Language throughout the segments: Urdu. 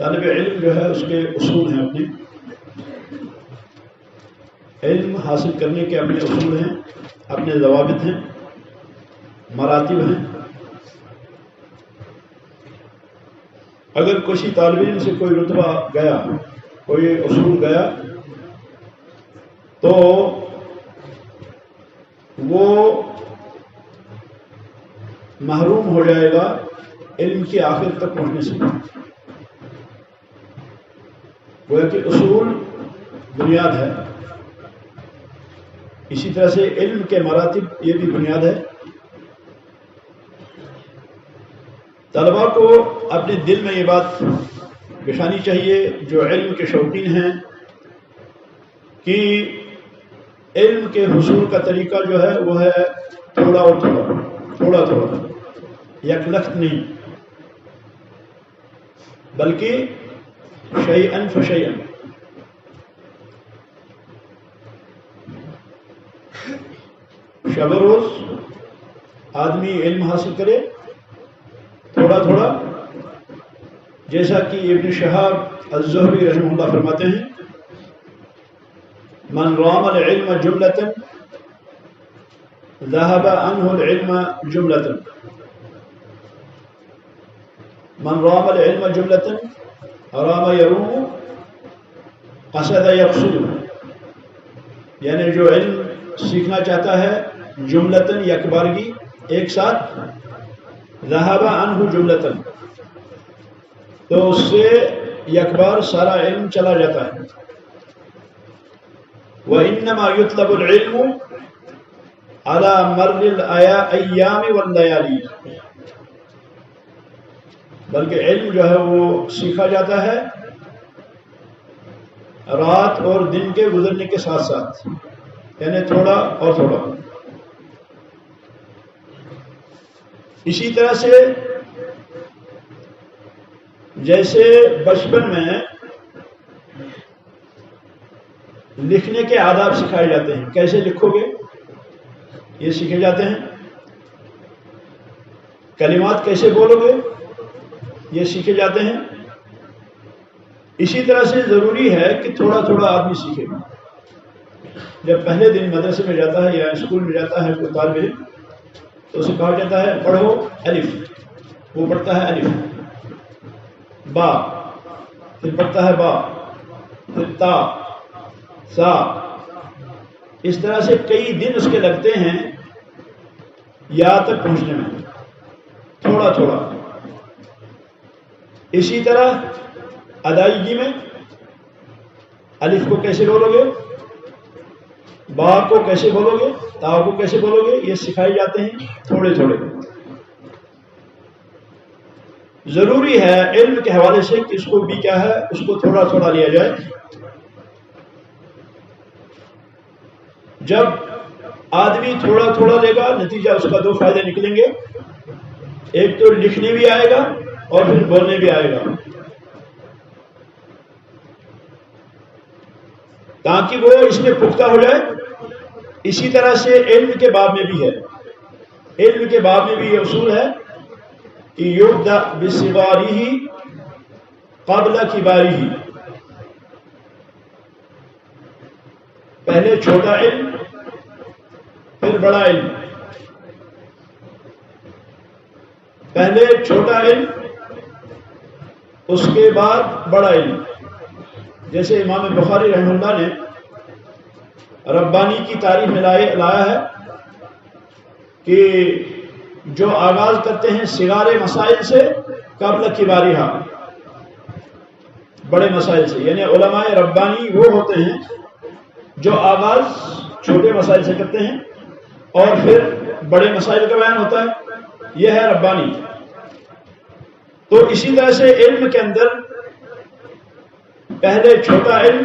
طالب علم جو ہے اس کے اصول ہیں، اپنے علم حاصل کرنے کے اپنے اصول ہیں، اپنے ضوابط ہیں، مراتب ہیں۔ اگر کسی طالب علم سے کوئی رتبہ گیا، کوئی اصول گیا، تو وہ محروم ہو جائے گا علم کی آخر تک پہنچنے سے۔ گویا کہ اصول بنیاد ہے، اسی طرح سے علم کے مراتب یہ بھی بنیاد ہے۔ طلباء کو اپنے دل میں یہ بات بٹھانی چاہیے جو علم کے شوقین ہیں کہ علم کے حصول کا طریقہ جو ہے وہ ہے تھوڑا اور تھوڑا تھوڑا، یک لخت نہیں، بلکہ شیئن فشیئن۔ شب روز آدمی علم حاصل کرے تھوڑا تھوڑا، جیسا کہ ابن شہاب الزہری رحمہ اللہ فرماتے ہیں، من رام العلم جملة ذهب عنه العلم جملة، من رام العلم جملة رام يروم قصد يقصد، یعنی جو علم سیکھنا چاہتا ہے جملتاً یک بارگی ایک ساتھ، ذهب عنه جملتاً تو اس سے یک بار سارا علم چلا جاتا ہے۔ وَإِنَّمَا يُطْلَبُ الْعِلْمُ عَلَى مَرِّ الْأَيَّامِ وَاللَّيَالِي، بلکہ علم جو ہے وہ سیکھا جاتا ہے رات اور دن کے گزرنے کے ساتھ ساتھ، یعنی تھوڑا اور تھوڑا۔ اسی طرح سے جیسے بچپن میں لکھنے کے آداب سکھائے جاتے ہیں، کیسے لکھو گے یہ سیکھے جاتے ہیں، کلمات کیسے بولو گے یہ سیکھے جاتے ہیں، اسی طرح سے ضروری ہے کہ تھوڑا تھوڑا آدمی سیکھے۔ جب پہلے دن مدرسے میں جاتا ہے یا اسکول میں جاتا ہے کوئی طالب علم تو اسے کہا جاتا ہے پڑھو الف، وہ پڑھتا ہے الف، با، پھر پڑھتا ہے با، پھر تا، سا، اس طرح سے کئی دن اس کے لگتے ہیں یا تک پہنچنے میں، تھوڑا تھوڑا۔ اسی طرح ادائیگی میں الف کو کیسے بولو گے، با کو کیسے بولو گے، تا کو کیسے بولو گے، یہ سکھائے جاتے ہیں تھوڑے تھوڑے۔ ضروری ہے علم کے حوالے سے کہ اس کو بھی کیا ہے، اس کو تھوڑا تھوڑا لیا جائے۔ جب آدمی تھوڑا تھوڑا لے گا نتیجہ اس کا دو فائدے نکلیں گے، ایک تو لکھنے بھی آئے گا اور پھر بولنے بھی آئے گا، تاکہ وہ اس میں پختہ ہو جائے۔ اسی طرح سے علم کے باب میں بھی ہے، علم کے باب میں بھی یہ اصول ہے کہ یبدأ بصغارہ قبل کبارہ، پہلے چھوٹا علم پھر بڑا علم، پہلے چھوٹا علم اس کے بعد بڑا علم۔ جیسے امام بخاری رحمہ اللہ نے ربانی کی تعریف میں لایا ہے کہ جو آغاز کرتے ہیں صغار مسائل سے قبل کبارہا، بڑے مسائل سے، یعنی علماء ربانی وہ ہوتے ہیں جو آغاز چھوٹے مسائل سے کرتے ہیں اور پھر بڑے مسائل کا بیان ہوتا ہے، یہ ہے ربانی۔ تو اسی طرح سے علم کے اندر پہلے چھوٹا علم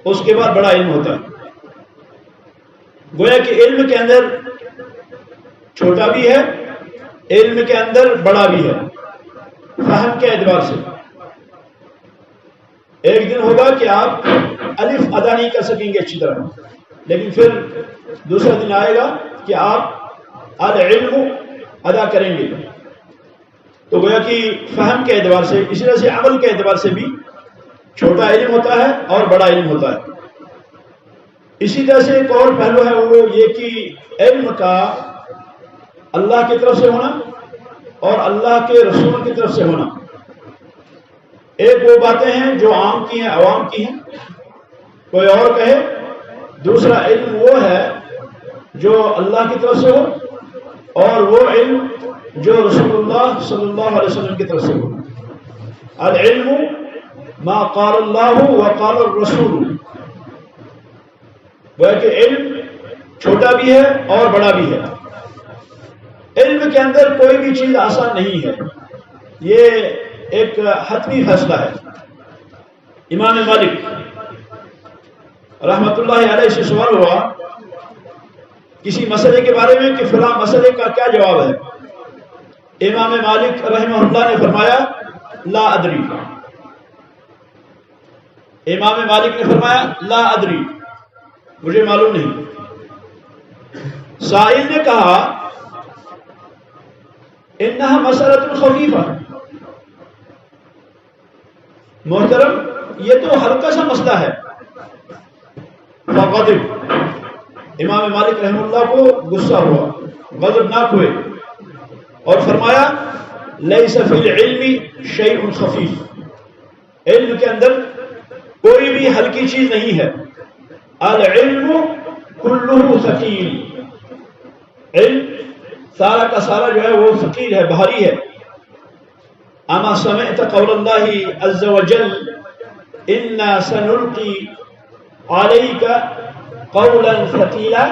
اس کے بعد بڑا علم ہوتا ہے۔ گویا کہ علم کے اندر چھوٹا بھی ہے، علم کے اندر بڑا بھی ہے، فہم کے اعتبار سے۔ ایک دن ہوگا کہ آپ الف ادا نہیں کر سکیں گے اچھی طرح، لیکن پھر دوسرا دن آئے گا کہ آپ العلم ادا کریں گے۔ تو گویا کہ فہم کے اعتبار سے، اسی طرح سے عمل کے اعتبار سے بھی چھوٹا علم ہوتا ہے اور بڑا علم ہوتا ہے۔ اسی طرح سے ایک اور پہلو ہے وہ یہ کہ علم کا اللہ کی طرف سے ہونا اور اللہ کے رسول کی طرف سے ہونا۔ ایک وہ باتیں ہیں جو عام کی ہیں، عوام کی ہیں، کوئی اور کہے۔ دوسرا علم وہ ہے جو اللہ کی طرف سے ہو، اور وہ علم جو رسول اللہ صلی اللہ علیہ وسلم کی طرف سے ہو۔ العلم ما قال اللہ وقال الرسول، وہ کہ علم چھوٹا بھی ہے اور بڑا بھی ہے۔ علم کے اندر کوئی بھی چیز آسان نہیں ہے، یہ ایک حتمی فیصلہ ہے۔ امام مالک رحمت اللہ علیہ سے سوال ہوا کسی مسئلے کے بارے میں کہ فلاں مسئلے کا کیا جواب ہے؟ امام مالک رحمہ اللہ نے فرمایا لا ادری۔ امام مالک نے فرمایا لا ادری، مجھے معلوم نہیں۔ سائل نے کہا انہا مسئلۃ خفیفہ، محترم یہ تو ہلکا سا مسئلہ ہے۔ فغضب، امام مالک رحمہ اللہ کو غصہ ہوا، غضبناک ہوئے اور فرمایا لیس فی العلم شیء خفیف، علم کے اندر کوئی بھی ہلکی چیز نہیں ہے۔ العلم کلہ ثقیل، علم سارا کا سارا جو ہے وہ ثقیل ہے، بھاری ہے۔ اما سمعت قول اللہ عز وجل انا سنلقی علیک قولا ثقیلا،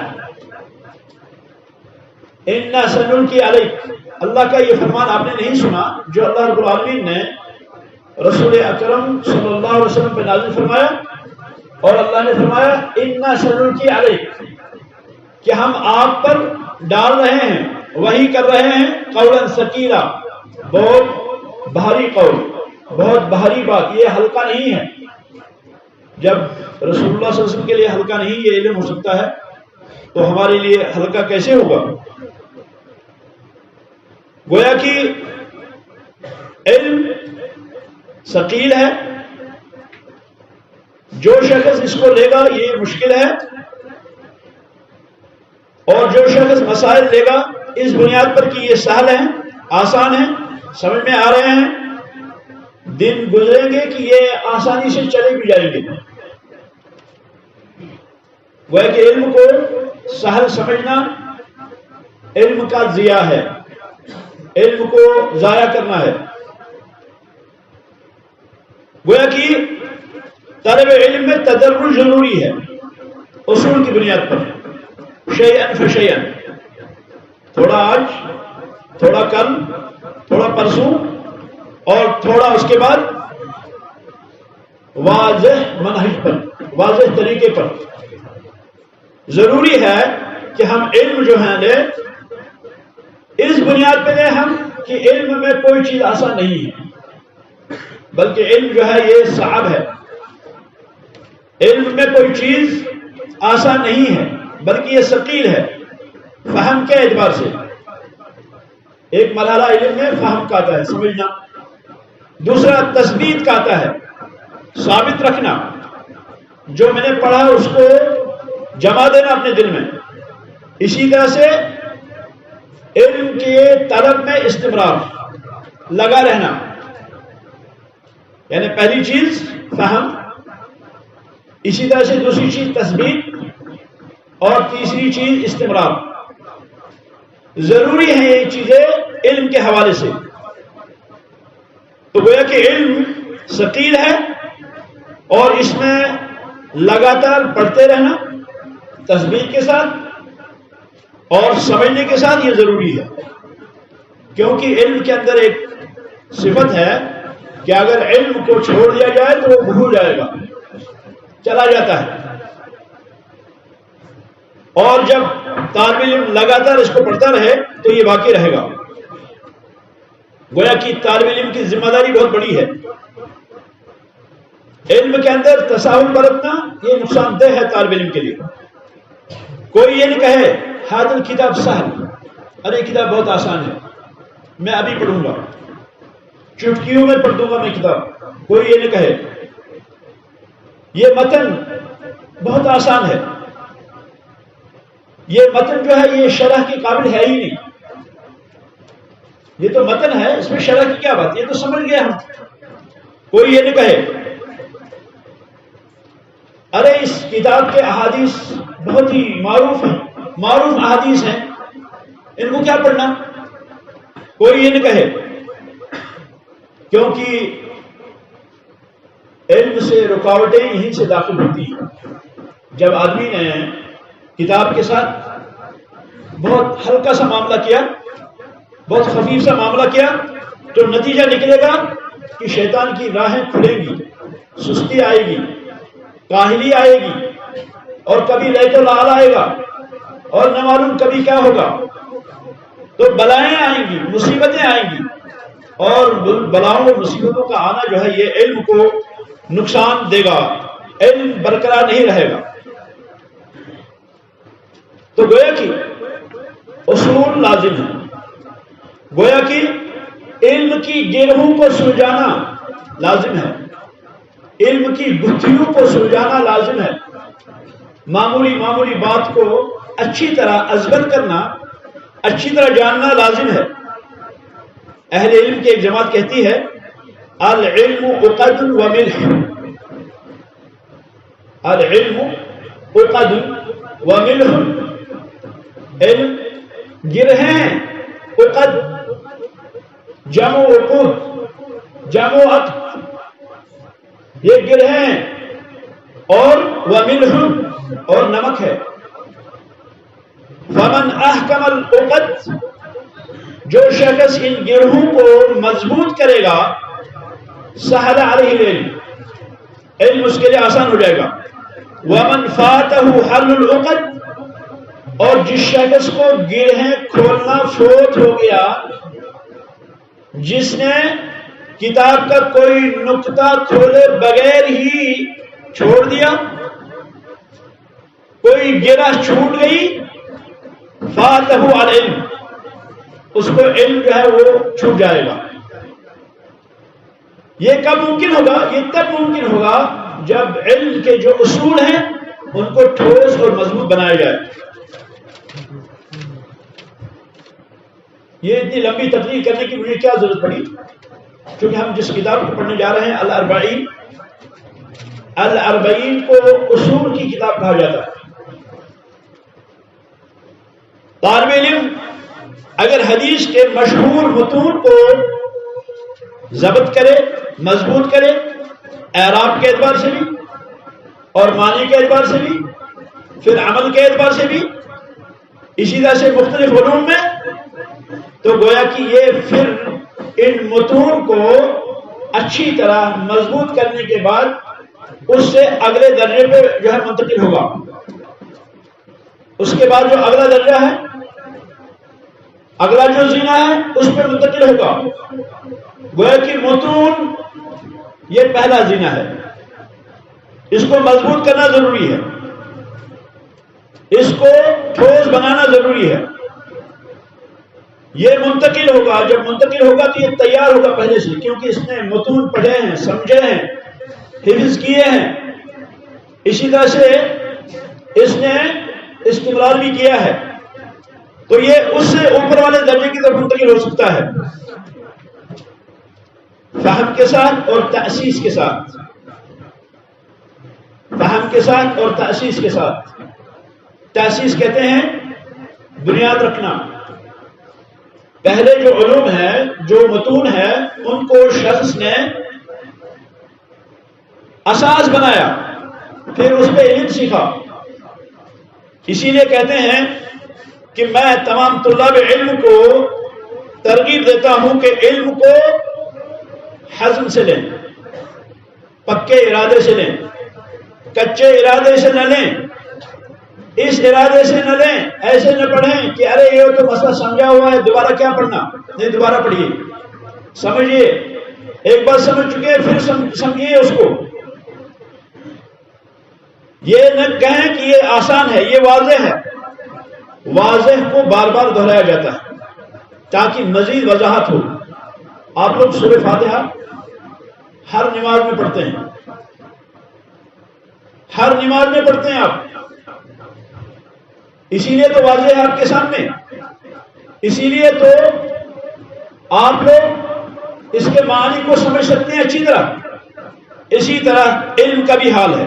انا سنلقی علیک، اللہ کا یہ فرمان آپ نے نہیں سنا جو اللہ رب العالمین نے رسول اکرم صلی اللہ علیہ وسلم پہ نازل فرمایا، اور اللہ نے فرمایا انا سنلقی علیک، کہ ہم آپ پر ڈال رہے ہیں، وحی کر رہے ہیں، قولا ثقیلا، بہت بھاری قول، بہت بھاری بات، یہ ہلکا نہیں ہے۔ جب رسول اللہ صلی اللہ علیہ وسلم کے لیے ہلکا نہیں یہ علم ہو سکتا ہے تو ہمارے لیے ہلکا کیسے ہوگا؟ گویا کہ علم ثقیل ہے، جو شخص اس کو لے گا یہ مشکل ہے، اور جو شخص مسائل لے گا اس بنیاد پر کہ یہ سہل ہیں، آسان ہیں، سمجھ میں آ رہے ہیں، دن گزریں گے کہ یہ آسانی سے چلے بھی جائیں گے۔ وہ کہ علم کو سہل سمجھنا علم کا ضیاع ہے، علم کو ضائع کرنا ہے۔ گویا کہ طالب علم میں تدرج ضروری ہے، اصول کی بنیاد پر، شیئن فشیئن، تھوڑا آج، تھوڑا کل، تھوڑا پرسوں، اور تھوڑا اس کے بعد واضح منہج پر، واضح طریقے پر۔ ضروری ہے کہ ہم علم جو ہے لیں اس بنیاد پہ لیں ہم کہ علم میں کوئی چیز آسان نہیں ہے، بلکہ علم جو ہے یہ صعب ہے۔ علم میں کوئی چیز آسان نہیں ہے بلکہ یہ ثقیل ہے، فہم کے اعتبار سے۔ ایک مرحلہ علم میں فہم کا آتا ہے، سمجھنا، دوسرا تثبیت کا آتا ہے، ثابت رکھنا، جو میں نے پڑھا اس کو جمع دینا اپنے دل میں۔ اسی طرح سے علم کے طلب میں استمرار، لگا رہنا، یعنی پہلی چیز فہم، اسی طرح سے دوسری چیز تثبیت، اور تیسری چیز استمرار۔ ضروری ہے یہ چیزیں علم کے حوالے سے۔ تو گویا کہ علم ثقیل ہے اور اس میں لگاتار پڑھتے رہنا تثبیت کے ساتھ اور سمجھنے کے ساتھ یہ ضروری ہے، کیونکہ علم کے اندر ایک صفت ہے کہ اگر علم کو چھوڑ دیا جائے تو وہ بھول جائے گا، چلا جاتا ہے، اور جب طالب علم لگاتار اس کو پڑھتا رہے تو یہ باقی رہے گا۔ گویا کہ طالب علم کی ذمہ داری بہت بڑی ہے۔ علم کے اندر تساہل برتنا یہ نقصان دہ ہے طالب علم کے لیے۔ کوئی یہ نہیں کہے حاضر کتاب سہل، ارے کتاب بہت آسان ہے، میں ابھی پڑھوں گا، چٹکیوں میں پڑھ دوں گا میں کتاب، کوئی یہ نہ کہے۔ یہ متن بہت آسان ہے، یہ متن جو ہے یہ شرح کے قابل ہے ہی نہیں، یہ تو متن ہے، اس میں شرح کی کیا بات، یہ تو سمجھ گئے ہم، کوئی یہ نہ کہے ارے اس کتاب کے احادیث بہت ہی معروف ہیں، معروف احادیث ہیں، ان کو کیا پڑھنا، کوئی یہ نہ کہے، کیونکہ علم سے رکاوٹیں یہیں سے داخل ہوتی ہیں۔ جب آدمی نے کتاب کے ساتھ بہت ہلکا سا معاملہ کیا، بہت خفیف سا معاملہ کیا، تو نتیجہ نکلے گا کہ شیطان کی راہیں کھلیں گی، سستی آئے گی، کاہلی آئے گی، اور کبھی لیت و لال آئے گا، اور نہ معلوم کبھی کیا ہوگا، تو بلائیں آئیں گی، مصیبتیں آئیں گی، اور بلاؤں اور مصیبتوں کا آنا جو ہے یہ علم کو نقصان دے گا، علم برقرار نہیں رہے گا۔ تو گویا کہ اصول لازم ہے، گویا کہ علم کی گرہوں کو سلجھانا لازم ہے، علم کی گتھیوں کو سلجھانا لازم ہے، معمولی معمولی بات کو اچھی طرح ازبر کرنا، اچھی طرح جاننا لازم ہے۔ اہل علم کی ایک جماعت کہتی ہے العلم عقد و ملح، العلم عقد و ملح، علم گرہیں، عقد جمع عقود، جمع عقد، یہ گرہیں اور وملح اور نمک ہے۔ فمن احکم العقد، جو شخص ان گرہوں کو مضبوط کرے گا، سہل علیہ العلم، علم اس کے لیے آسان ہو جائے گا۔ ومن فاتہ حل العقد، اور جس شخص کو گرہیں کھولنا فوت ہو گیا، جس نے کتاب کا کوئی نقطہ کھولے بغیر ہی چھوڑ دیا، کوئی گرہ چھوٹ گئی، فاتہ العلم، اس کو علم جو ہے وہ چھوٹ جائے گا۔ یہ کب ممکن ہوگا؟ یہ تب ممکن ہوگا جب علم کے جو اصول ہیں ان کو ٹھوس اور مضبوط بنایا جائے۔ یہ اتنی لمبی تقریر کرنے کی مجھے کیا ضرورت پڑی، کیونکہ ہم جس کتاب کو پڑھنے جا رہے ہیں الاربعین، الاربعین کو اصول کی کتاب کہا جاتا ہے۔ طالب علم اگر حدیث کے مشہور متون کو ضبط کرے، مضبوط کرے، اعراب کے اعتبار سے بھی اور معنی کے اعتبار سے بھی، پھر عمل کے اعتبار سے بھی، اسی طرح سے مختلف علوم میں، تو گویا کہ یہ پھر ان متون کو اچھی طرح مضبوط کرنے کے بعد اس سے اگلے درجے پہ جو ہے منتقل ہوگا۔ اس کے بعد جو اگلا درجہ ہے، اگلا جو زینہ ہے، اس پہ منتقل ہوگا۔ گویا کہ متون یہ پہلا زینہ ہے، اس کو مضبوط کرنا ضروری ہے، اس کو ٹھوس بنانا ضروری ہے۔ یہ منتقل ہوگا، جب منتقل ہوگا تو یہ تیار ہوگا پہلے سے، کیونکہ اس نے متون پڑھے ہیں، سمجھے ہیں، حفظ کیے ہیں، اسی طرح سے اس نے استقرار بھی کیا ہے، تو یہ اس سے اوپر والے درجے کی طرف منتقل ہو سکتا ہے، فہم کے ساتھ اور تأسیس کے ساتھ، فہم کے ساتھ اور تأسیس کے ساتھ۔ تأسیس کہتے ہیں بنیاد رکھنا۔ پہلے جو علوم ہیں، جو متون ہیں، ان کو شخص نے اساس بنایا، پھر اس پہ علم سیکھا۔ اسی لیے کہتے ہیں کہ میں تمام طلاب علم کو ترغیب دیتا ہوں کہ علم کو حزم سے لیں، پکے ارادے سے لیں، کچے ارادے سے نہ لیں، اس ارادے سے نہ لیں، ایسے نہ پڑھیں کہ ارے یہ تو مسئلہ سمجھا ہوا ہے، دوبارہ کیا پڑھنا، نہیں دوبارہ پڑھیے، سمجھیے، ایک بار سمجھ چکے پھر سمجھیے اس کو۔ یہ نہ کہیں کہ یہ آسان ہے، یہ واضح ہے، واضح کو بار بار دہرایا جاتا ہے تاکہ مزید وضاحت ہو۔ آپ لوگ سورہ فاتحہ ہر نماز میں پڑھتے ہیں، ہر نماز میں پڑھتے ہیں آپ، اسی لیے تو واضح ہے آپ کے سامنے، اسی لیے تو آپ لوگ اس کے معنی کو سمجھ سکتے ہیں اچھی طرح. اسی طرح علم کا بھی حال ہے.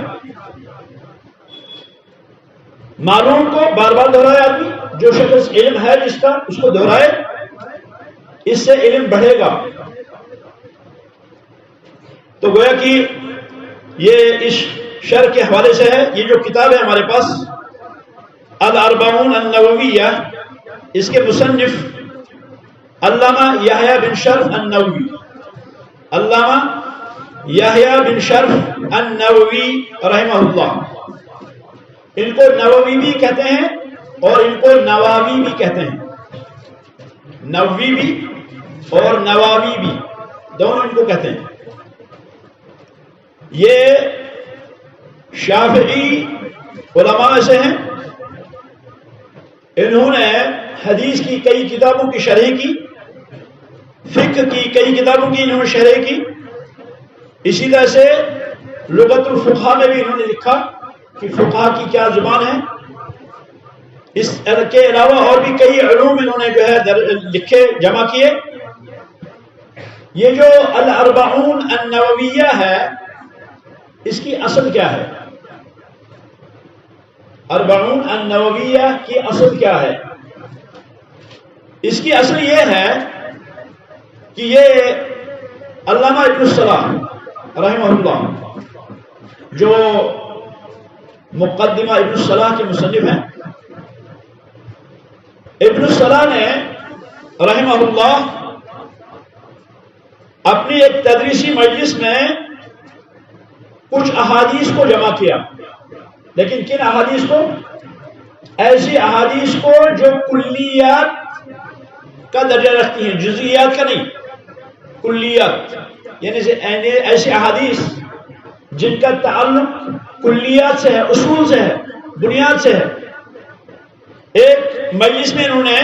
معلوم کو بار بار دہرائے آدمی، جو شخص علم ہے جس کا اس کو دہرائے، اس سے علم بڑھے گا. تو گویا کہ یہ اس شرح کے حوالے سے ہے. یہ جو کتاب ہے ہمارے پاس الاربعون النوویہ، اس کے مصنف علامہ یحییٰ بن شرف النووی، علامہ یحییٰ بن شرف النووی رحمہ اللہ. ان کو نووی بھی کہتے ہیں اور ان کو نواوی بھی کہتے ہیں. نووی بھی اور نواوی بھی دونوں ان کو کہتے ہیں. یہ شافعی علماء سے ہیں. انہوں نے حدیث کی کئی کتابوں کی شرح کی، فقہ کی کئی کتابوں کی انہوں نے شرح کی. اسی طرح سے لغت الفقہ میں بھی انہوں نے لکھا کہ فقہ کی کیا زبان ہے. اس کے علاوہ اور بھی کئی علوم انہوں نے جو ہے لکھے، جمع کیے. یہ جو الاربعون النوویہ ہے، اس کی اصل کیا ہے؟ اربعون النوویہ کی اصل کیا ہے؟ اس کی اصل یہ ہے کہ یہ علامہ ابن الصلاح رحمہ اللہ، جو مقدمہ ابن الصلاح کے مصنف ہیں، ابن الصلاح نے رحمہ اللہ اپنی ایک تدریسی مجلس میں کچھ احادیث کو جمع کیا. لیکن کن احادیث کو؟ ایسی احادیث کو جو کلیات کا درجہ رکھتی ہیں، جزئیات کا نہیں، کلیات. یعنی ایسی احادیث جن کا تعلق کلیات سے ہے، اصول سے ہے، بنیاد سے ہے. ایک مجلس میں انہوں نے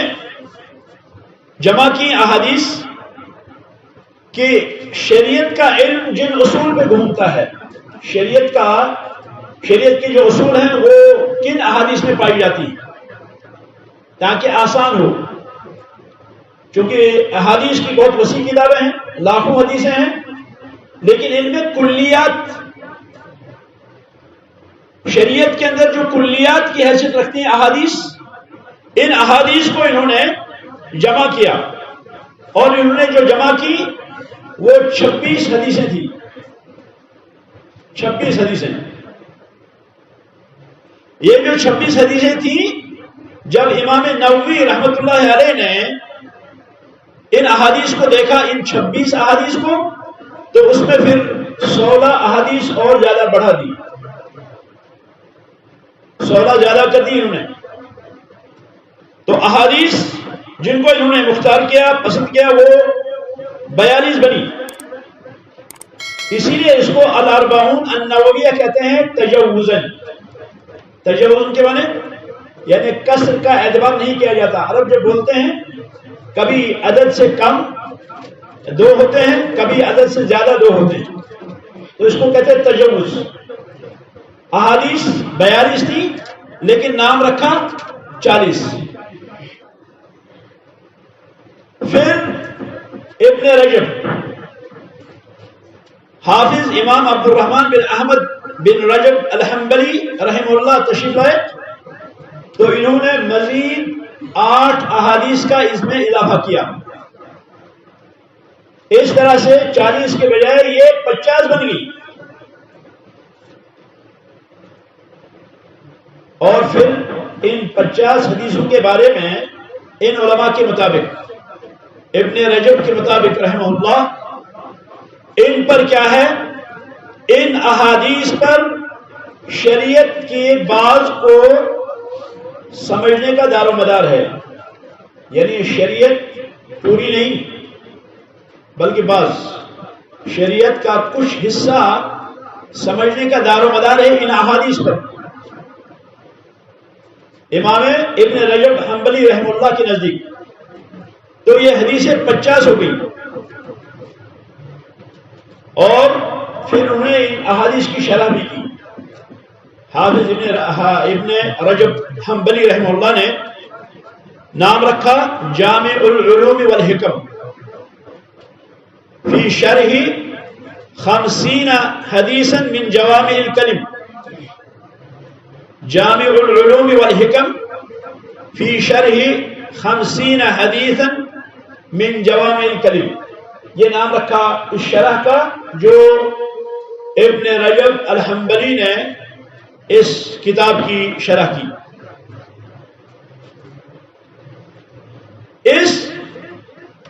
جمع کی احادیث کہ شریعت کا علم جن اصول پہ گھومتا ہے، شریعت کے جو اصول ہیں وہ کن احادیث میں پائی جاتی ہیں، تاکہ آسان ہو. چونکہ احادیث کی بہت وسیع کتابیں ہیں، لاکھوں حدیثیں ہیں، لیکن ان میں کلیات، شریعت کے اندر جو کلیات کی حیثیت رکھتی ہیں احادیث، ان احادیث کو انہوں نے جمع کیا. اور انہوں نے جو جمع کی وہ 26 حدیثیں تھیں. 26 حدیثیں. یہ جو 26 حدیثیں تھیں، جب امام نووی رحمۃ اللہ علیہ نے ان احادیث کو دیکھا، ان 26 احادیث کو، تو اس میں پھر 16 احادیث اور زیادہ بڑھا دی. 16 زیادہ کر دی انہوں نے. تو احادیث جن کو انہوں نے مختار کیا، پسند کیا، وہ 42 بنی. اسی لیے اس کو الاربعون النوویہ کہتے ہیں تجوزن. تجوزن کے معنی یعنی کسر کا اعتبار نہیں کیا جاتا. عرب جب بولتے ہیں کبھی عدد سے کم 2 ہوتے ہیں، کبھی عدد سے زیادہ 2 ہوتے ہیں، تو اس کو کہتے ہیں تجوز. احادیث 42 تھی لیکن نام رکھا 40. پھر ابن رجب، حافظ امام عبد الرحمن بن احمد بن رجب الحنبلی رحمہ اللہ تشریف لائے، تو انہوں نے مزید 8 احادیث کا اس میں اضافہ کیا. اس طرح سے 40 کے بجائے یہ 50 بن گئی. اور پھر ان 50 حدیثوں کے بارے میں ان علماء کے مطابق، ابن رجب کے مطابق رحمہ اللہ، ان پر کیا ہے؟ ان احادیث پر شریعت کے بعض کو سمجھنے کا دار و مدار ہے. یعنی شریعت پوری نہیں بلکہ بعض، شریعت کا کچھ حصہ سمجھنے کا دار و مدار ہے ان احادیث پر. امام ابن رجب حنبلی رحمہ اللہ کے نزدیک تو یہ حدیثیں 50 ہو گئی. اور پھر انہوں نے ان احادیث کی شرح بھی کی. حافظ ابن رجب حنبلی رحمہ اللہ نے نام رکھا جامع العلوم والحکم فی شرح 50 حدیثا من جوامع الکلم. جامع العلوم والحکم فی شرح 50 حدیثا من جوامع الکلم. یہ نام رکھا اس شرح کا جو ابن رجب الحنبلی نے اس کتاب کی شرح کی.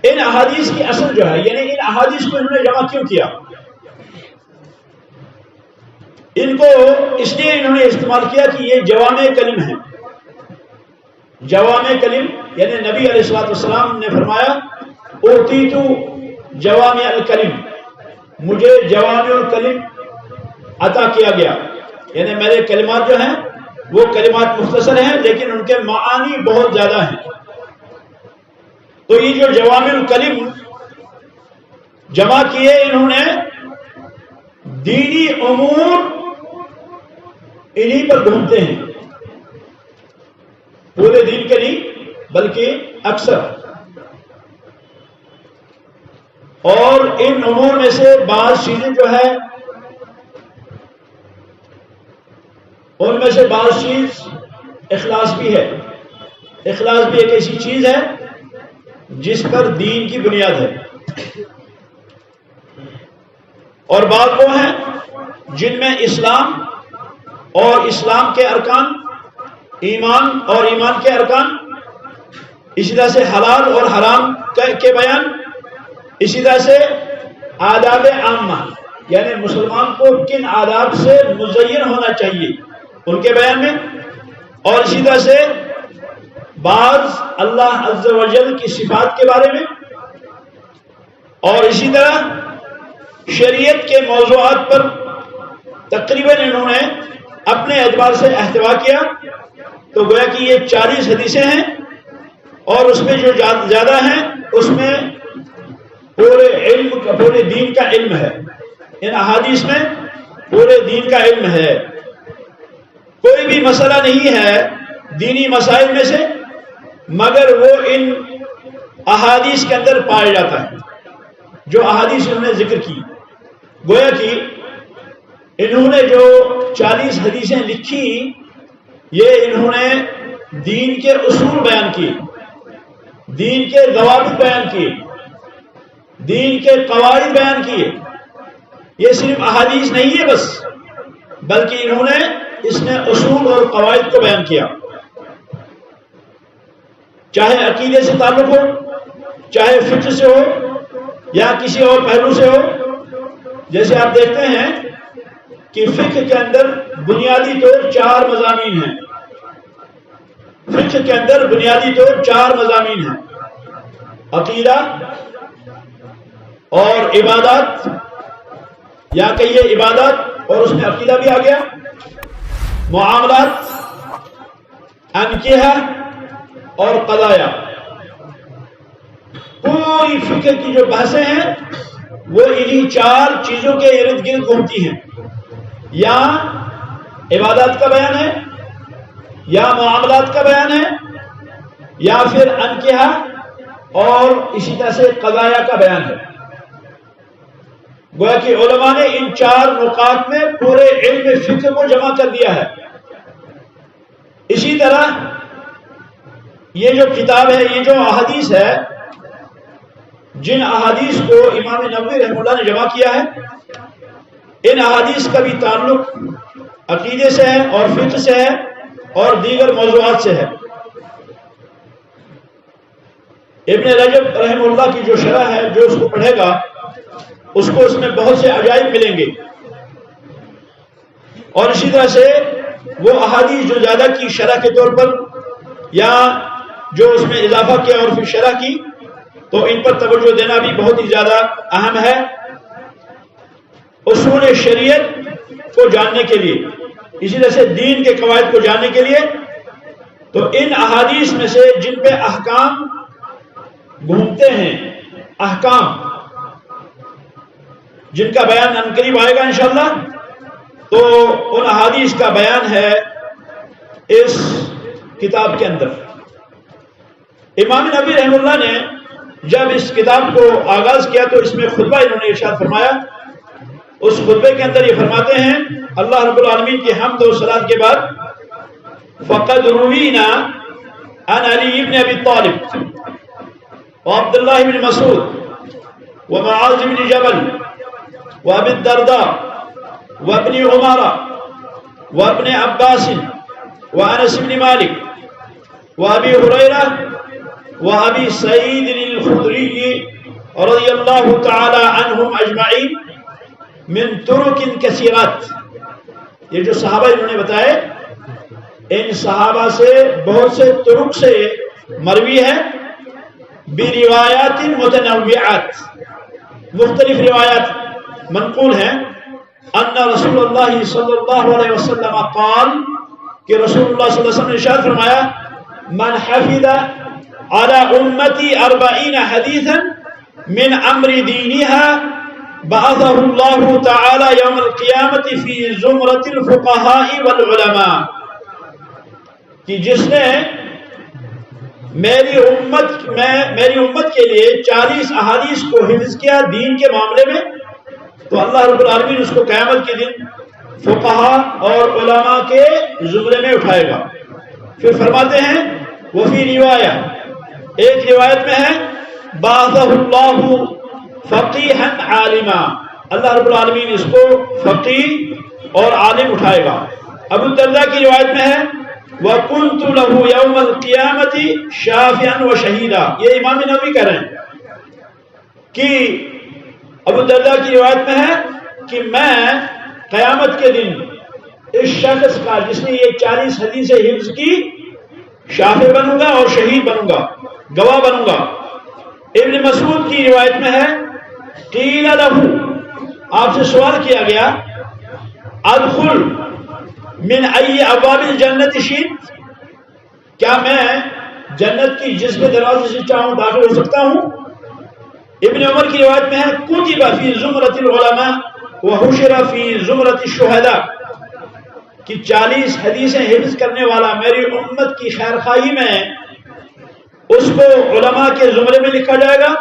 ان احادیث کی اصل جو ہے، یعنی ان احادیث کو انہوں نے جمع کیوں کیا؟ ان کو اس لیے انہوں نے استعمال کیا کہ یہ جوامع کلم ہیں. جوامع کلم یعنی نبی علیہ الصلوۃ والسلام نے فرمایا اوتیت جوامع الکلم، مجھے جوامع الکلم عطا کیا گیا، یعنی میرے کلمات جو ہیں وہ کلمات مختصر ہیں لیکن ان کے معانی بہت زیادہ ہیں. تو یہ جو جوامع الکلم جمع کیے انہوں نے، دینی امور انہی پر گھومتے ہیں، پورے دین کے نہیں بلکہ اکثر. اور ان امور میں سے بعض چیزیں جو ہے ان میں سے بعض چیز اخلاص بھی ہے. اخلاص بھی ایک ایسی چیز ہے جس پر دین کی بنیاد ہے. اور بعض وہ ہیں جن میں اسلام اور اسلام کے ارکان، ایمان اور ایمان کے ارکان، اسی طرح سے حلال اور حرام کے بیان، اسی طرح سے آداب عامہ یعنی مسلمان کو کن آداب سے مزین ہونا چاہیے ان کے بیان میں، اور اسی طرح سے بعض اللہ عز و جل کی صفات کے بارے میں، اور اسی طرح شریعت کے موضوعات پر تقریباً انہوں نے اپنے اعتبار سے احتوا کیا. تو گویا کہ یہ 40 حدیثیں ہیں اور اس میں جو زیادہ ہیں اس میں پورے دین کا علم ہے. ان احادیث میں پورے دین کا علم ہے. کوئی بھی مسئلہ نہیں ہے دینی مسائل میں سے مگر وہ ان احادیث کے اندر پایا جاتا ہے جو احادیث انہوں نے ذکر کی. گویا کہ انہوں نے جو 40 حدیثیں لکھی یہ انہوں نے دین کے اصول بیان کیے، دین کے ضوابط بیان کیے، دین کے قواعد بیان کیے. یہ صرف احادیث نہیں ہے بس، بلکہ انہوں نے اس میں اصول اور قواعد کو بیان کیا، چاہے عقیدے سے تعلق ہو، چاہے فقہ سے ہو یا کسی اور پہلو سے ہو. جیسے آپ دیکھتے ہیں کہ فقہ کے اندر بنیادی طور 4 مضامین ہیں. فقہ کے اندر بنیادی طور 4 مضامین ہیں: عقیدہ اور عبادات، یا کہیے عبادات اور اس میں عقیدہ بھی آ گیا، معاملات، انکحہ اور قضایا. پوری فقہ کی جو بحثیں ہیں وہ انہی 4 چیزوں کے ارد گرد گھومتی ہیں. یا عبادات کا بیان ہے، یا معاملات کا بیان ہے، یا پھر انکحہ اور اسی طرح سے قضایا کا بیان ہے. گویا کہ علماء نے ان 4 نقاط میں پورے علم فقہ کو جمع کر دیا ہے. اسی طرح یہ جو کتاب ہے، یہ جو احادیث ہے، جن احادیث کو امام نووی رحمہ اللہ نے جمع کیا ہے، ان احادیث کا بھی تعلق عقیدے سے ہے اور فقہ سے ہے اور دیگر موضوعات سے ہے. ابن رجب رحمہ اللہ کی جو شرح ہے، جو اس کو پڑھے گا اس کو اس میں بہت سے عجائب ملیں گے. اور اسی طرح سے وہ احادیث جو زیادہ کی شرح کے طور پر یا جو اس میں اضافہ کیا اور پھر شرح کی، تو ان پر توجہ دینا بھی بہت ہی زیادہ اہم ہے اصول شریعت کو جاننے کے لیے، اسی طرح سے دین کے قواعد کو جاننے کے لیے. تو ان احادیث میں سے جن پہ احکام گھومتے ہیں، احکام جن کا بیان عنقریب آئے گا انشاءاللہ. تو ان احادیث کا بیان ہے اس کتاب کے اندر. امام نووی رحمہ اللہ نے جب اس کتاب کو آغاز کیا تو اس میں خطبہ انہوں نے ارشاد فرمایا. اس خطبے کے اندر یہ فرماتے ہیں اللہ رب العالمین کی حمد و صلات کے بعد فقد روینا عن علی بن ابی طالب وعبد اللہ بن مسعود ومعاذ بن جبل وابی الدرداء وابن عمر وابن عباس وانس بن مالک وابی ہریرہ وابی سعید الخدری رضی اللہ تعالی عنہم اجمعین من طرق کثیرات. یہ جو صحابہ انہوں نے بتائے ان صحابہ سے بہت سے طرق سے مروی ہے بروایات متنوعات، مختلف روایات منقول ہیں. ان رسول اللہ صلی اللہ علیہ وسلم قال کہ رسول اللہ صلی اللہ علیہ وسلم نے ارشاد فرمایا من حفظ على امتی 40 حدیثا من امر دینها بعثه الله تعالی یوم القیامت فی زمرۃ الفقهاء والعلماء. کہ جس نے میری امت کے لیے 40 احادیث کو حفظ کیا دین کے معاملے میں تو اللہ رب العالمین اس کو قیامت کے دن فقہا اور علماء کے زمرے میں اٹھائے گا. پھر فرماتے ہیں وفی روایہ، ایک روایت میں ہے بعثہ اللہ فقیہا عالما، اللہ رب العالمین اس کو فقیہ اور عالم اٹھائے گا. ابو الدرداء کی روایت میں ہے وَكُنْتُ لَهُ يَوْمَ الْقِيَامَةِ شَافِعًا وَشَهِيدًا. یہ امام نووی کہہ رہے ہیں کہ ابو الدرداء کی روایت میں ہے کہ میں قیامت کے دن اس شخص کا جس نے یہ 40 حدیثیں حفظ کی شافع بنوں گا اور شہید بنوں گا، گواہ بنوں گا. ابن مسعود کی روایت میں ہے قیل لہ، آپ سے سوال کیا گیا ادخل من ای ابواب الجنت شئت، کیا میں جنت کی جس میں دروازے سے چاہوں داخل ہو سکتا ہوں. ابن عمر کی روایت میں ہے کتب فی زمرۃ العلماء وحشر فی زمرۃ الشہداء، کہ 40 حدیثیں حفظ کرنے والا میری امت کی خیر خواہی میں اس کو علماء کے زمرے میں لکھا جائے گا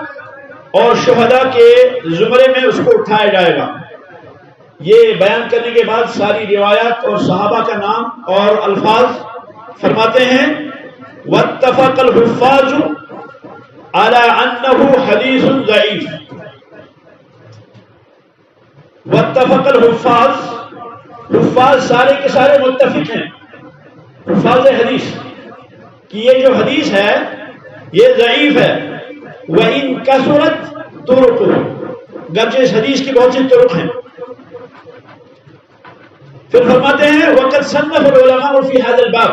اور شہداء کے زمرے میں اس کو اٹھایا جائے گا. یہ بیان کرنے کے بعد ساری روایات اور صحابہ کا نام اور الفاظ فرماتے ہیں واتفق الحفاظ على انه حدیث ضعیف. واتفق الحفاظ، حفاظ سارے کے سارے متفق ہیں حفاظ حدیث کہ یہ جو حدیث ہے یہ ضعیف ہے. وَإِن كَثُرَتْ طُرُقُهُ، گرچہ اس حدیث کی بہت سی طرق ہیں. پھر فرماتے ہیں وَقَدْ صَنَّفَ الْعُلَمَاءُ فِي هَذَا الْبَابِ،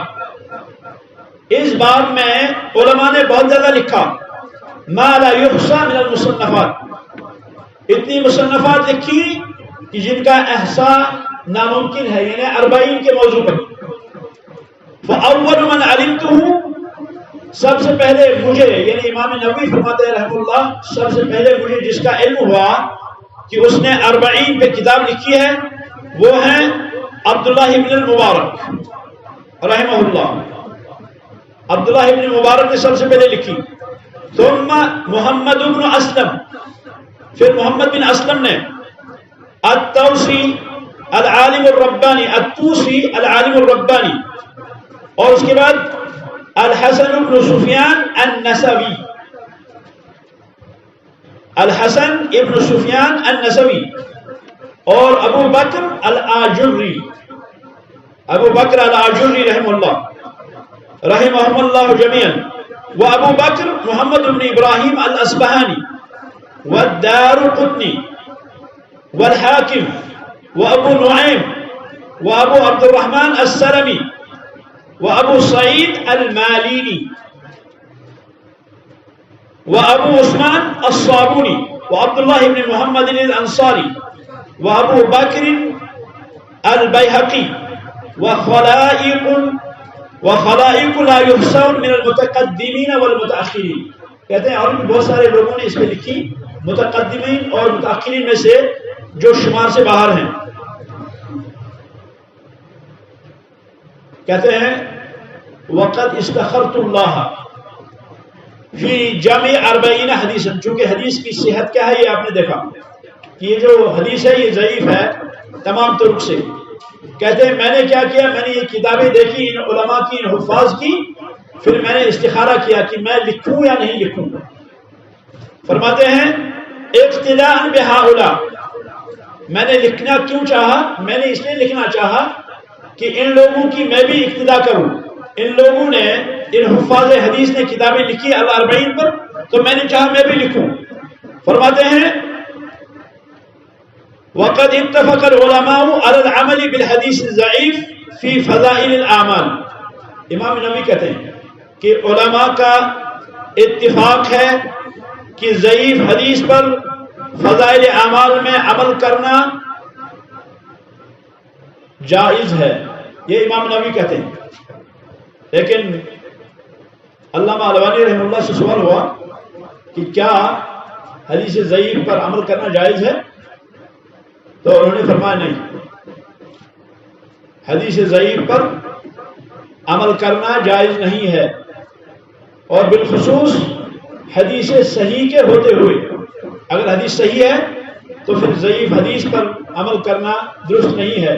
اس باب میں علماء نے بہت زیادہ لکھا. مَا لَا يُحْصَى مِنَ الْمُصَنَّفَاتِ، اتنی مصنفات لکھی کہ جن کا احصاء ناممکن ہے، یعنی 40 کے موضوع پر. فَأَوَّلُ مَنْ عَلِمْتُهُ، سب سے پہلے مجھے، یعنی امام نووی فرماتے ہیں رحمہ اللہ، سب سے پہلے مجھے جس کا علم ہوا کہ اس نے 40 پہ کتاب لکھی ہے وہ ہیں عبداللہ ابن المبارک رحمہ اللہ. عبداللہ ابن المبارک نے سب سے پہلے لکھی. ثم محمد بن اسلم، پھر محمد بن اسلم نے التوسی العالم الربانی، التوسی العالم الربانی، اور اس کے بعد الحسن بن سفیان النسوی، الحسن ابن سفیان النسوی، اور ابو بکر الآجری، ابو بکر الآجری رحمہ اللہ رحمہم اللہ جميعا، وابو بکر محمد بن ابراہیم الاسبہانی، والدارقطنی، والحاکم، وابو نعیم، وابو عبد الرحمن السلمی، وابو سعید المالینی، وابو عثمان الصابونی، وعبداللہ بن محمد الانصاری، وابو بکر البیہقی، وخلائق لا یحصون من المتقدمین والمتأخرین. کہتے ہیں اور بھی بہت سارے لوگوں نے اس میں لکھی، متقدمین اور متأخرین میں سے جو شمار سے باہر ہیں. کہتے ہیں وقد استخرت اللہ فی جامع 40 حدیثا. چونکہ حدیث کی صحت کیا ہے یہ آپ نے دیکھا کہ یہ جو حدیث ہے یہ ضعیف ہے تمام طرق سے. کہتے ہیں میں نے کیا کیا, میں نے یہ کتابیں دیکھی ان علماء کی, ان حفاظ کی, پھر میں نے استخارہ کیا کہ میں لکھوں یا نہیں لکھوں. فرماتے ہیں اقتداء بہؤلاء, میں نے لکھنا کیوں چاہا, میں نے اس لیے لکھنا چاہا کہ ان لوگوں کی میں بھی اقتداء کروں. ان لوگوں نے, ان حفاظ حدیث نے کتابیں لکھی الاربعین پر, تو میں نے چاہا میں بھی لکھوں. فرماتے ہیں وقد اتفق العلماء على العمل بالحديث الضعيف في فضائل الاعمال. امام نووی کہتے ہیں کہ علماء کا اتفاق ہے کہ ضعیف حدیث پر فضائل اعمال میں عمل کرنا جائز ہے. یہ امام نووی کہتے ہیں. لیکن علامہ البانی رحمہ اللہ سے سوال ہوا کہ کیا حدیث ضعیف پر عمل کرنا جائز ہے, تو انہوں نے فرمایا نہیں, حدیث ضعیف پر عمل کرنا جائز نہیں ہے. اور بالخصوص حدیث صحیح کے ہوتے ہوئے, اگر حدیث صحیح ہے تو پھر ضعیف حدیث پر عمل کرنا درست نہیں ہے,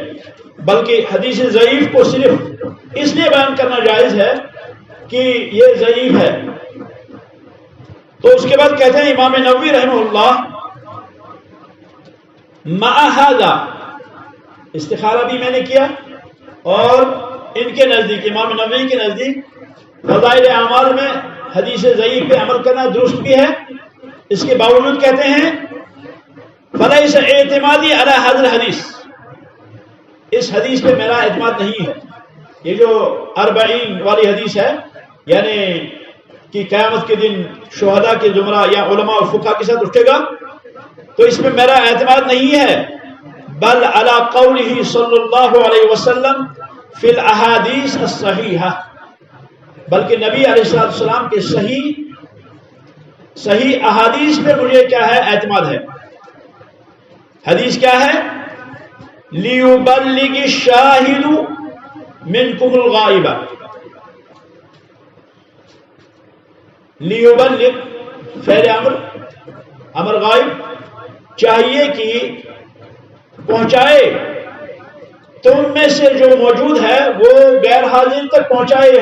بلکہ حدیث ضعیف کو صرف اس لیے بیان کرنا جائز ہے کہ یہ ضعیف ہے. تو اس کے بعد کہتے ہیں امام نووی رحمہ اللہ مع ھذا, استخارہ بھی میں نے کیا, اور ان کے نزدیک, امام نووی کے نزدیک فضائل اعمال میں حدیث ضعیف پہ عمل کرنا درست بھی ہے. اس کے باوجود کہتے ہیں فلیس اعتمادی علی ھذا الحدیث, اس حدیث پہ میرا اعتماد نہیں ہے. یہ جو 40 والی حدیث ہے, یعنی کہ قیامت کے دن شہداء کے زمرہ یا علماء اور فقہاء کے ساتھ اٹھے گا, تو اس میں میرا اعتماد نہیں ہے. بل علی قولہ صلی اللہ علیہ وسلم فی الاحادیث الصحیحہ, بلکہ نبی علیہ السلام کے صحیح احادیث پہ مجھے کیا ہے, اعتماد ہے. حدیث کیا ہے, لیبلغ الشاہد منکم الغائب. لیبلغ فعل امر غائب, چاہیے کہ پہنچائے تم میں سے جو موجود ہے وہ غیر حاضر تک پہنچائے یہ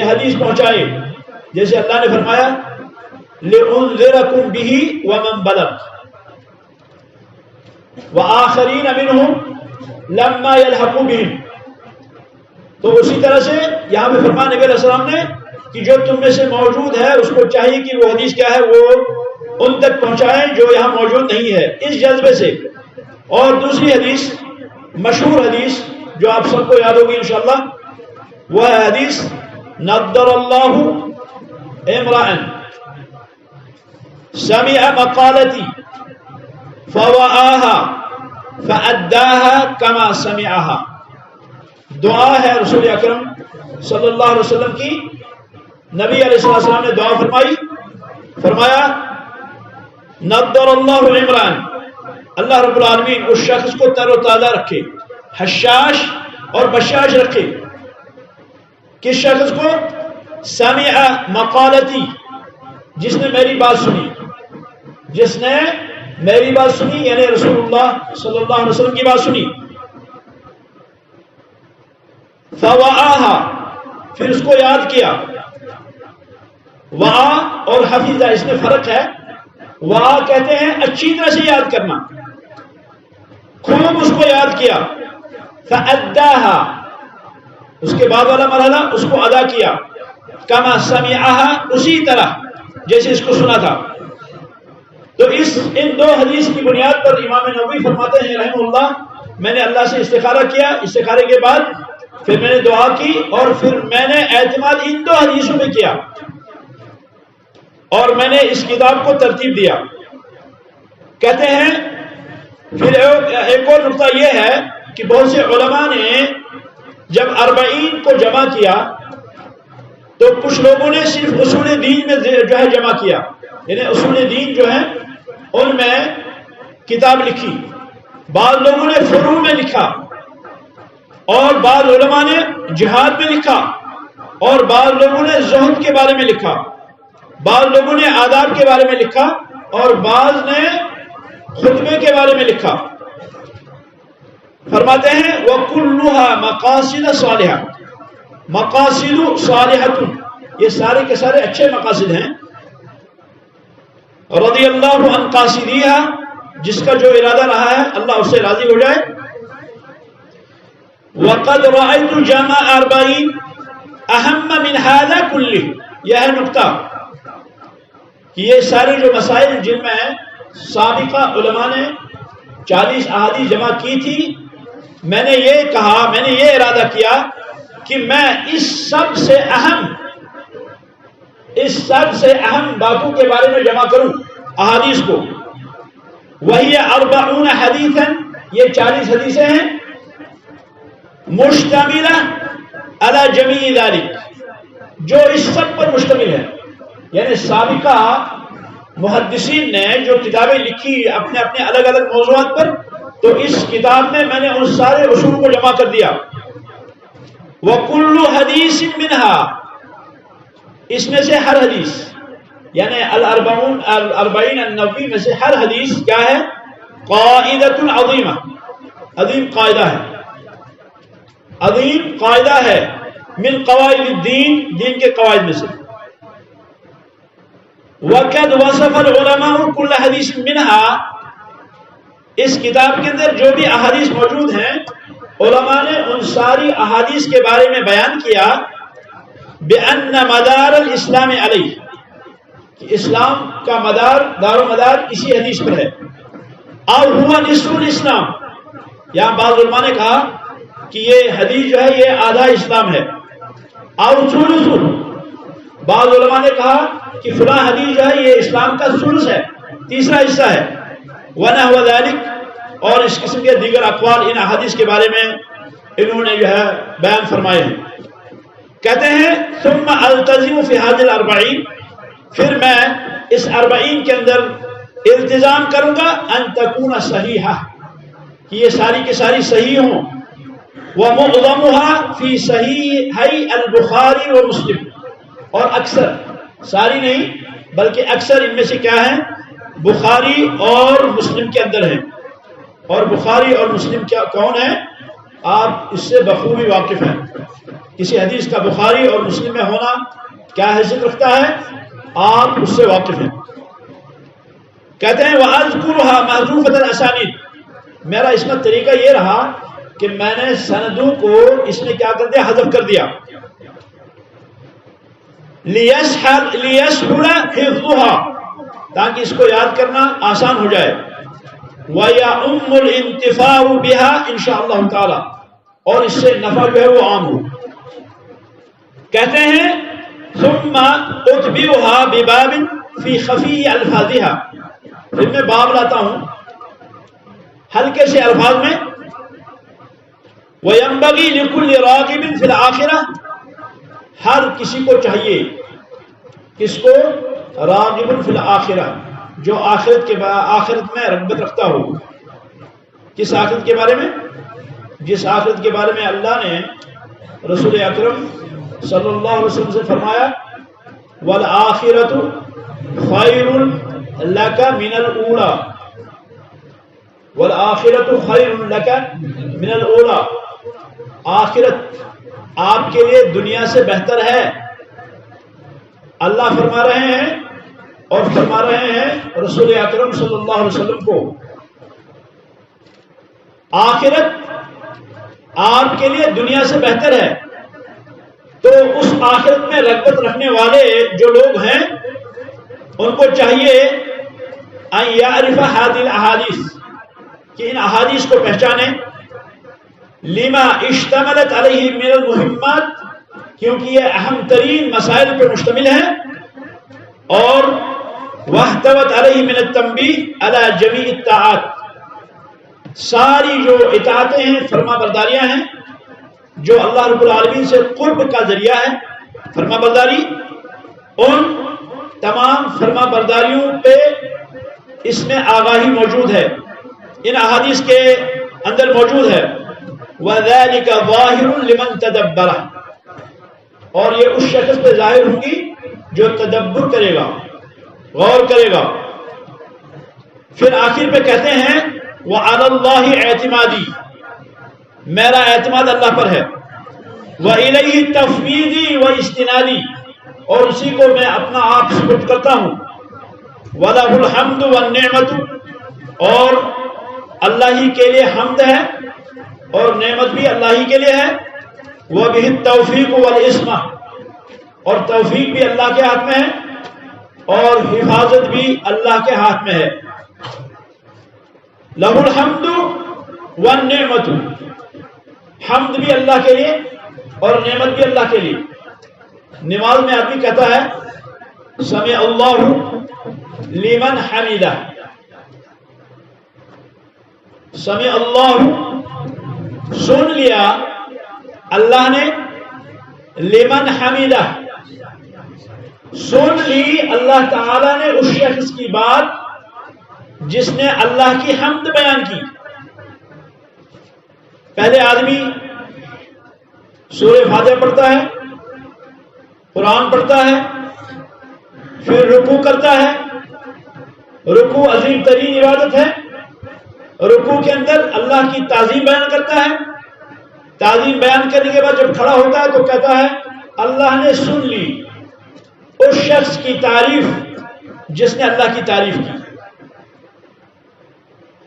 حدیث پہنچائے. جیسے اللہ نے فرمایا لِأُنذِرَكُمْ بِهِ وَمَنْ بَلَغَ وَآخَرِينَ مِنْهُمْ لَمَّا يَلْحَقُوا بِهِمْ. تو اسی طرح سے یہاں پہ فرمایا نبی علیہ السلام نے کہ جو تم میں سے موجود ہے اس کو چاہیے کہ وہ حدیث کیا ہے وہ ان تک پہنچائیں جو یہاں موجود نہیں ہے, اس جذبے سے. اور دوسری حدیث, مشہور حدیث جو آپ سب کو یاد ہوگی انشاءاللہ, وہ ہے حدیث نضر اللہ امرأ سمع مقالتی فوعاها فأداها كما سمعها. دعا ہے رسول اکرم صلی اللہ علیہ وسلم کی. نبی علیہ السلام نے دعا فرمائی, فرمایا نضر اللہ عمران, اللہ رب العالمین اس شخص کو تر و تازہ رکھے, حشاش اور بشاش رکھے. کس شخص کو؟ سمع مقالتی, جس نے میری بات سنی, جس نے میری بات سنی یعنی رسول اللہ صلی اللہ علیہ وسلم کی بات سنی. فوعاها, پھر اس کو یاد کیا. وعا اور حفظہ اس میں فرق ہے. وعا کہتے ہیں اچھی طرح سے یاد کرنا, خوب اس کو یاد کیا. فأداها, اس کے بعد والا مرحلہ اس کو ادا کیا. کما سمعها, اسی طرح جیسے اس کو سنا تھا. تو ان دو حدیث کی بنیاد پر امام نووی فرماتے ہیں رحمہ اللہ, میں نے اللہ سے استخارہ کیا, استخارے کے بعد پھر میں نے دعا کی, اور پھر میں نے اعتماد ان دو حدیثوں میں کیا, اور میں نے اس کتاب کو ترتیب دیا. کہتے ہیں پھر ایک اور نقطہ یہ ہے کہ بہت سے علماء نے جب 40 کو جمع کیا تو کچھ لوگوں نے صرف اصول دین میں جو ہے جمع کیا, یعنی اصول دین جو ہے ان میں کتاب لکھی، بعض لوگوں نے فروع میں لکھا، اور بعض علماء نے جہاد میں لکھا، اور بعض لوگوں نے زہد کے بارے میں لکھا، بعض لوگوں نے آداب کے بارے میں لکھا، اور بعض نے خطبے کے بارے میں لکھا۔ فرماتے ہیں وَكُلُّهَا مَقَاصِدَ صَالِحَةٌ، مقاصد صالحۃ، یہ سارے کے سارے اچھے مقاصد ہیں۔ رضی اللہ عن قاصدیہا، جس کا جو ارادہ رہا ہے اللہ اس سے راضی ہو جائے۔ وَقَدْ رَأَيْتُ جَمْعَ 40 أَهَمَّ مِنْ هَذَا كُلِّهِ، یہ ہے نقطہ کہ یہ سارے جو مسائل جن میں سابقہ علماء نے 40 احادیث جمع کی تھی، میں نے یہ کہا، میں نے یہ ارادہ کیا کہ میں اس سب سے اہم باتوں کے بارے میں جمع کروں احادیث کو۔ وہی 40 حدیثاً، یہ 40 حدیثیں ہیں، مشتملہ علی جمیع ذلک، جو اس سب پر مشتمل ہے۔ یعنی سابقہ محدثین نے جو کتابیں لکھی اپنے اپنے الگ الگ موضوعات پر، تو اس کتاب میں میں نے ان سارے اصول کو جمع کر دیا۔ وَكُلُّ حَدِيثٍ مِّنْهَا، اس میں سے ہر حدیث، یعنی الاربعین النووی میں سے ہر حدیث کیا ہے؟ قاعدۃ عظیمہ، عظیم قاعدہ ہے، عظیم قاعدہ ہے، من قواعد الدین، دین کے قواعد میں سے۔ وَقَدْ وَصَفَ الْعُلَمَاءُ كُلَّ حَدِيثٍ مِّنْهَا، اس کتاب کے اندر جو بھی احادیث موجود ہیں، علماء نے ان ساری احادیث کے بارے میں بیان کیا بِأَنَّ مَدَارَ الْإِسْلَامِ عَلَيْهِ، کہ اسلام کا مدار، دار و مدار اسی حدیث پر ہے۔ اور ہوا نصف الاسلام، یہاں بعض علماء نے کہا کہ یہ حدیث جو ہے یہ آدھا اسلام ہے۔ اور ثلث، بعض علماء نے کہا کہ فلاں حدیث جو ہے یہ اسلام کا ثلث ہے، تیسرا حصہ ہے۔ وَنَحْوَ ذَلِكَ، اور اس قسم کے دیگر اقوال ان احادیث کے بارے میں انہوں نے جو ہے بیان فرمائے ہیں۔ کہتے ہیں ثم التزم فی هذه الاربعین، پھر میں اس 40 کے اندر التزام کروں گا ان تکون صحیحہ، کہ یہ ساری کی ساری صحیح ہوں۔ ومعظمها فی صحیحی البخاری و مسلم، اور اکثر، ساری نہیں بلکہ اکثر ان میں سے کیا ہے؟ بخاری اور مسلم کے اندر ہیں۔ اور بخاری اور مسلم کیا کون ہے؟ آپ اس سے بخوبی واقف ہیں۔ کسی حدیث کا بخاری اور مسلم میں ہونا کیا حیثیت رکھتا ہے، آپ اس سے واقف ہیں۔ کہتے ہیں وَأَذْكُرُهَا مَحْذُوفَةَ الْأَسَانِيدِ، میرا اس میں طریقہ یہ رہا کہ میں نے سندوں کو اس میں کیا کر دیا؟ حذف کر دیا۔ لِيَسْهُلَ حِفْظُهَا، تاکہ اس کو یاد کرنا آسان ہو جائے۔ وَيَعُمُّ الْإِنْتِفَاعُ بِهَا انشاءاللہ تعالی، اور اس سے نفع جو ہے وہ عام ہو۔ کہتے ہیں ثُمَّ أُتْبِعُهَا بِبَابٍ فِي خَفِيِّ أَلْفَاظِهَا، پھر میں باب لاتا ہوں ہلکے سے الفاظ میں۔ وَيَنبَغِي لِكُلِّ رَاغِبٍ فِي الْآخِرَةِ، ہر کسی کو چاہیے، کس کو؟ راغب فی الآخرہ، جو آخرت میں رغبت رکھتا ہو۔ کس آخرت کے بارے میں؟ جس آخرت کے بارے میں اللہ نے رسول اکرم صلی اللہ علیہ وسلم سے فرمایا وَالْآخِرَةُ خَيْرٌ لَكَ مِنَ الْأُولَى، وَالْآخِرَةُ خَيْرٌ لَكَ مِنَ الْأُولَى، آخرت آپ کے لیے دنیا سے بہتر ہے۔ اللہ فرما رہے ہیں اور فرما رہے ہیں رسول اکرم صلی اللہ علیہ وسلم کو، آخرت آپ کے لیے دنیا سے بہتر ہے۔ تو اس آخرت میں رغبت رکھنے والے جو لوگ ہیں ان کو چاہیے ان یعرف هذه الاحادیث، کہ ان احادیث کو پہچانیں، لما اشتملت علیہ من المہمات، کیونکہ یہ اہم ترین مسائل پر مشتمل ہے، اور واحتوت علیہ من التنبیہ علی جمیع الطاعات، ساری جو اطاعتیں ہیں، فرما برداریاں ہیں، جو اللہ رب العالمین سے قرب کا ذریعہ ہے، فرما برداری، ان تمام فرما برداریوں پہ اس میں آگاہی موجود ہے، ان احادیث کے اندر موجود ہے وَذَلِكَ ظَاهِرٌ لِمَنْ تَدَبَّرَ، اور یہ اس شخص پہ ظاہر ہوگی جو تدبر کرے گا، غور کرے گا۔ پھر آخر پہ کہتے ہیں وَعَلَى اللَّهِ اعتمادی، میرا اعتماد اللہ پر ہے، وَإِلَيْهِ تَفْوِيضِي وَإِسْتِنَادِي، اور اسی کو میں اپنا آپ سپرد کرتا ہوں، وَلَهُ الْحَمْدُ وَالنِّعْمَةُ، اور اللہ ہی کے لیے حمد ہے اور نعمت بھی اللہ ہی کے لیے ہے، وَبِهِ التَّوْفِيقُ وَالْعِصْمَةُ، اور توفیق بھی اللہ کے ہاتھ میں ہے اور حفاظت بھی اللہ کے ہاتھ میں ہے۔ لَهُ الْحَمْدُ وَالنِّعْمَةُ، حمد بھی اللہ کے لیے اور نعمت بھی اللہ کے لیے۔ نماز میں آدمی کہتا ہے سمع اللہ لمن حمدہ، سمع اللہ سن لیا اللہ نے، لمن حمدہ سن لی اللہ تعالی نے اس شخص کی بات جس نے اللہ کی حمد بیان کی۔ پہلے آدمی سورہ فاتحہ پڑھتا ہے، قرآن پڑھتا ہے، پھر رکوع کرتا ہے، رکوع عظیم ترین عبادت ہے، رکوع کے اندر اللہ کی تعظیم بیان کرتا ہے، تعظیم بیان کرنے کے بعد جب کھڑا ہوتا ہے تو کہتا ہے اللہ نے سن لی اس شخص کی تعریف جس نے اللہ کی تعریف کی۔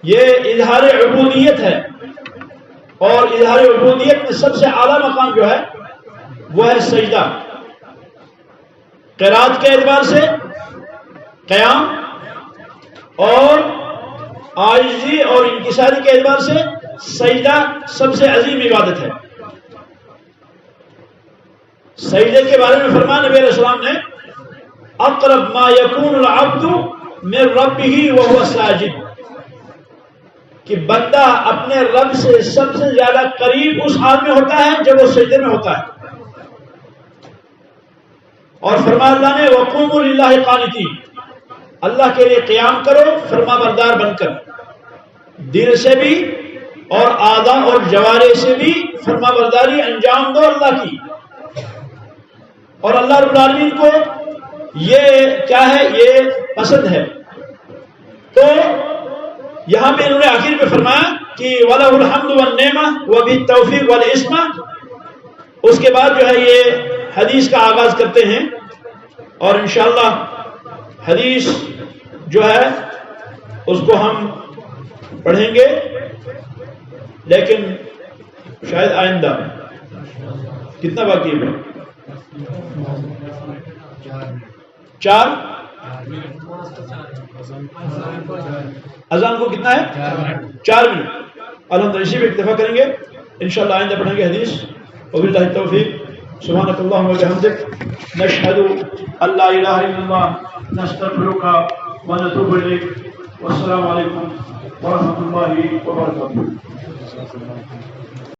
یہ اظہار عبودیت ہے، اور اظہار عبودیت میں سب سے اعلیٰ مقام جو ہے وہ ہے سجدہ، قرات کے اعتبار سے قیام، اور عاجزی اور انکساری کے اعتبار سے سجدہ سب سے عظیم عبادت ہے۔ سجدے کے بارے میں فرمان نبی علیہ السلام نے اقرب ما یکون العبد من ربہ وہو ساجد، کہ بندہ اپنے رب سے سب سے زیادہ قریب اس حال میں ہوتا ہے جب وہ سجدے میں ہوتا ہے۔ اور فرمایا اللہ نے وَقُومُوا لِلَّهِ قَانِتِينَ، اللہ کے لیے قیام کرو فرما بردار بن کر، دل سے بھی اور اعضاء اور جوارح سے بھی فرما برداری انجام دو اللہ کی۔ اور اللہ رب العالمین کو یہ کیا ہے، یہ پسند ہے۔ تو یہاں پہ انہوں نے آخر پہ فرمایا کہ وَلَهُ الْحَمْدُ وَالنِّعْمَةُ وَبِالتَّوْفِيقِ وَالْعِصْمَةِ، اس کے بعد جو ہے یہ حدیث کا آغاز کرتے ہیں، اور انشاءاللہ حدیث جو ہے اس کو ہم پڑھیں گے، لیکن شاید آئندہ۔ کتنا باقی ہے؟ 4 اذان کو کتنا ہے؟ 4 منٹ۔ الحمدللہ اسی پہ اکتفا کریں گے، انشاءاللہ آئندہ پڑھیں گے حدیث۔ وباللہ التوفیق۔ سبحانک اللہم وبحمدک، نشہد ان لا الہ الا اللہ، نستغفرک ونتوب الیک۔ والسلام علیکم ورحمۃ اللہ وبرکاتہ۔